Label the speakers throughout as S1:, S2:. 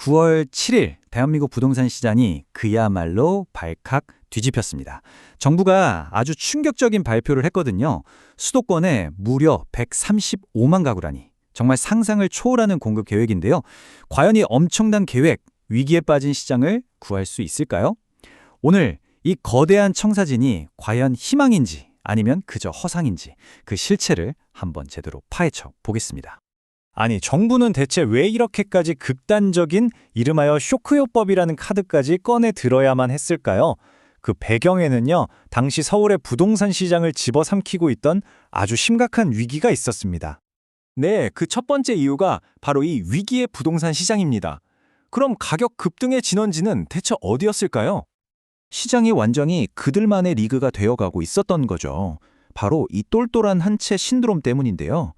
S1: 9월 7일 대한민국 부동산 시장이 그야말로 발칵 뒤집혔습니다. 정부가 아주 충격적인 발표를 했거든요. 수도권에 무려 135만 가구라니. 정말 상상을 초월하는 공급 계획인데요. 과연 이 엄청난 계획, 위기에 빠진 시장을 구할 수 있을까요? 오늘 이 거대한 청사진이 과연 희망인지 아니면 그저 허상인지 그 실체를 한번 제대로 파헤쳐 보겠습니다.
S2: 아니, 정부는 대체 왜 이렇게까지 극단적인 이름하여 쇼크요법이라는 카드까지 꺼내 들어야만 했을까요? 그 배경에는요, 당시 서울의 부동산 시장을 집어삼키고 있던 아주 심각한 위기가 있었습니다. 네, 그 첫 번째 이유가 바로 이 위기의 부동산 시장입니다. 그럼 가격 급등의 진원지는 대체 어디였을까요? 시장이 완전히 그들만의 리그가 되어가고 있었던 거죠. 바로 이 똘똘한 한 채 신드롬 때문인데요.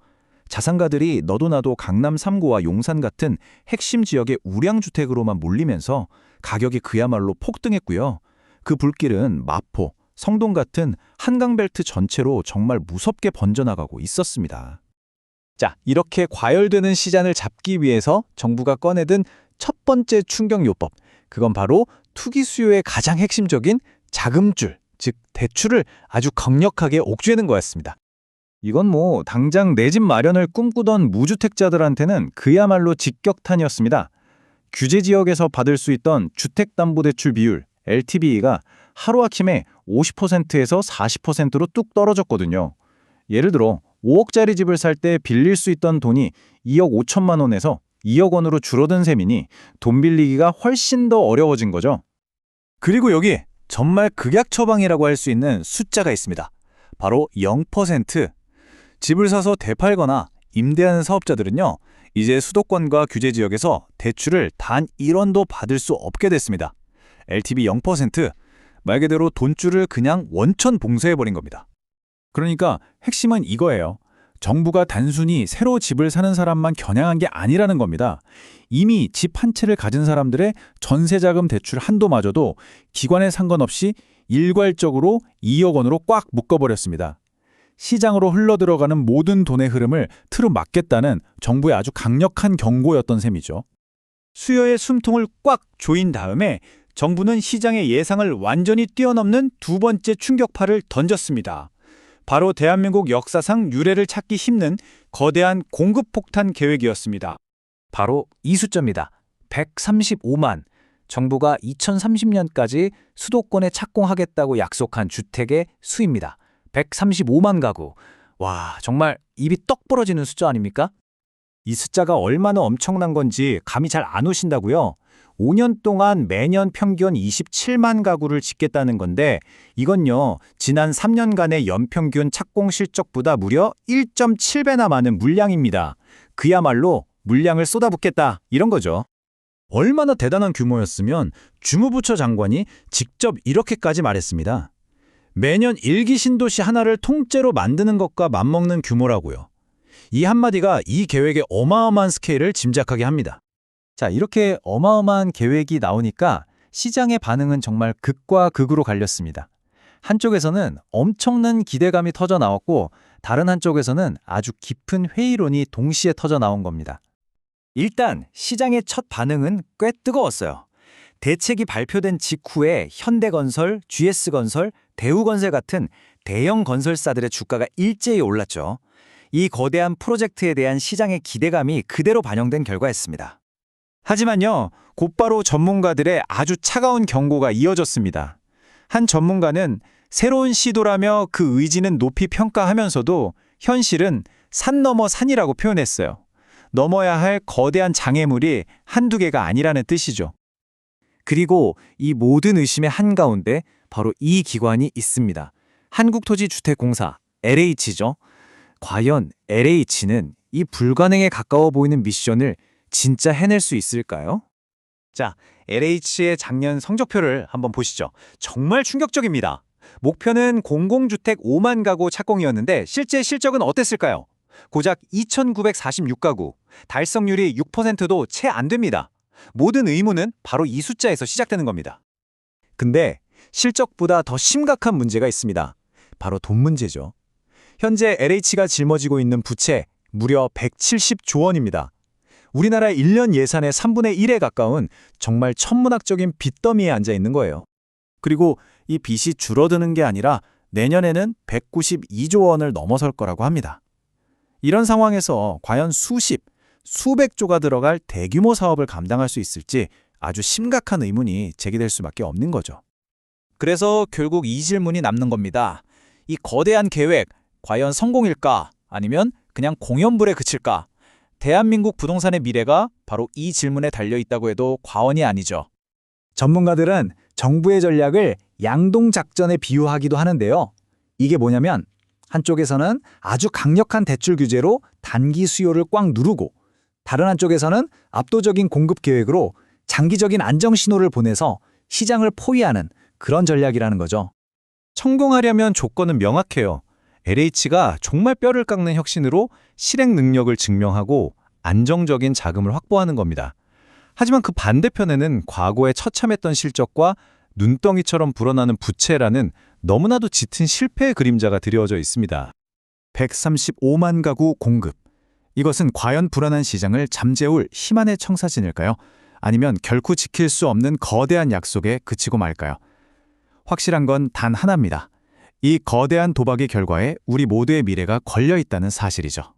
S2: 자산가들이 너도 나도 강남 3구와 용산 같은 핵심 지역의 우량주택으로만 몰리면서 가격이 그야말로 폭등했고요. 그 불길은 마포, 성동 같은 한강벨트 전체로 정말 무섭게 번져나가고 있었습니다. 자, 이렇게 과열되는 시장을 잡기 위해서 정부가 꺼내든 첫 번째 충격요법, 그건 바로 투기 수요의 가장 핵심적인 자금줄, 즉 대출을 아주 강력하게 옥죄는 거였습니다. 이건 당장 내 집 마련을 꿈꾸던 무주택자들한테는 그야말로 직격탄이었습니다. 규제 지역에서 받을 수 있던 주택담보대출 비율, LTV가 하루아침에 50%에서 40%로 뚝 떨어졌거든요. 예를 들어 5억짜리 집을 살 때 빌릴 수 있던 돈이 2억 5천만 원에서 2억 원으로 줄어든 셈이니 돈 빌리기가 훨씬 더 어려워진 거죠. 그리고 여기 정말 극약 처방이라고 할 수 있는 숫자가 있습니다. 바로 0%. 집을 사서 되팔거나 임대하는 사업자들은요, 이제 수도권과 규제 지역에서 대출을 단 1원도 받을 수 없게 됐습니다. LTV 0%, 말 그대로 돈줄을 그냥 원천 봉쇄해버린 겁니다. 그러니까 핵심은 이거예요. 정부가 단순히 새로 집을 사는 사람만 겨냥한 게 아니라는 겁니다. 이미 집 한 채를 가진 사람들의 전세자금 대출 한도마저도 기관에 상관없이 일괄적으로 2억 원으로 꽉 묶어버렸습니다. 시장으로 흘러들어가는 모든 돈의 흐름을 틀어 막겠다는 정부의 아주 강력한 경고였던 셈이죠. 수요의 숨통을 꽉 조인 다음에 정부는 시장의 예상을 완전히 뛰어넘는 두 번째 충격파를 던졌습니다. 바로 대한민국 역사상 유례를 찾기 힘든 거대한 공급폭탄 계획이었습니다. 바로 이 숫자입니다. 135만. 정부가 2030년까지 수도권에 착공하겠다고 약속한 주택의 수입니다. 135만 가구. 와, 정말 입이 떡 벌어지는 숫자 아닙니까? 이 숫자가 얼마나 엄청난 건지 감이 잘 안 오신다고요? 5년 동안 매년 평균 27만 가구를 짓겠다는 건데 이건요, 지난 3년간의 연평균 착공 실적보다 무려 1.7배나 많은 물량입니다. 그야말로 물량을 쏟아붓겠다, 이런 거죠. 얼마나 대단한 규모였으면 주무부처 장관이 직접 이렇게까지 말했습니다. 매년 1기 신도시 하나를 통째로 만드는 것과 맞먹는 규모라고요. 이 한마디가 이 계획의 어마어마한 스케일을 짐작하게 합니다. 자, 이렇게 어마어마한 계획이 나오니까 시장의 반응은 정말 극과 극으로 갈렸습니다. 한쪽에서는 엄청난 기대감이 터져 나왔고 다른 한쪽에서는 아주 깊은 회의론이 동시에 터져 나온 겁니다. 일단 시장의 첫 반응은 꽤 뜨거웠어요. 대책이 발표된 직후에 현대건설, GS건설, 대우건설 같은 대형 건설사들의 주가가 일제히 올랐죠. 이 거대한 프로젝트에 대한 시장의 기대감이 그대로 반영된 결과였습니다. 하지만요, 곧바로 전문가들의 아주 차가운 경고가 이어졌습니다. 한 전문가는 새로운 시도라며 그 의지는 높이 평가하면서도 현실은 산 넘어 산이라고 표현했어요. 넘어야 할 거대한 장애물이 한두 개가 아니라는 뜻이죠. 그리고 이 모든 의심의 한가운데 바로 이 기관이 있습니다. 한국토지주택공사, LH죠. 과연 LH는 이 불가능에 가까워 보이는 미션을 진짜 해낼 수 있을까요? 자, LH의 작년 성적표를 한번 보시죠. 정말 충격적입니다. 목표는 공공주택 5만 가구 착공이었는데 실제 실적은 어땠을까요? 고작 2,946가구, 달성률이 6%도 채 안 됩니다. 모든 의문은 바로 이 숫자에서 시작되는 겁니다. 근데 실적보다 더 심각한 문제가 있습니다. 바로 돈 문제죠. 현재 LH가 짊어지고 있는 부채 무려 170조 원입니다. 우리나라 1년 예산의 3분의 1에 가까운 정말 천문학적인 빚더미에 앉아 있는 거예요.
S3: 그리고 이 빚이 줄어드는 게 아니라 내년에는 192조 원을 넘어설 거라고 합니다. 이런 상황에서 과연 수백 조가 들어갈 대규모 사업을 감당할 수 있을지 아주 심각한 의문이 제기될 수밖에 없는 거죠.
S4: 그래서 결국 이 질문이 남는 겁니다. 이 거대한 계획, 과연 성공일까? 아니면 그냥 공연불에 그칠까? 대한민국 부동산의 미래가 바로 이 질문에 달려 있다고 해도 과언이 아니죠.
S2: 전문가들은 정부의 전략을 양동작전에 비유하기도 하는데요. 이게 뭐냐면 한쪽에서는 아주 강력한 대출 규제로 단기 수요를 꽉 누르고 다른 한쪽에서는 압도적인 공급 계획으로 장기적인 안정 신호를 보내서 시장을 포위하는 그런 전략이라는 거죠.
S1: 성공하려면 조건은 명확해요. LH가 정말 뼈를 깎는 혁신으로 실행 능력을 증명하고 안정적인 자금을 확보하는 겁니다. 하지만 그 반대편에는 과거에 처참했던 실적과 눈덩이처럼 불어나는 부채라는 너무나도 짙은 실패의 그림자가 드리워져 있습니다.
S3: 135만 가구 공급. 이것은 과연 불안한 시장을 잠재울 힘안의 청사진일까요? 아니면 결코 지킬 수 없는 거대한 약속에 그치고 말까요? 확실한 건 단 하나입니다. 이 거대한 도박의 결과에 우리 모두의 미래가 걸려 있다는 사실이죠.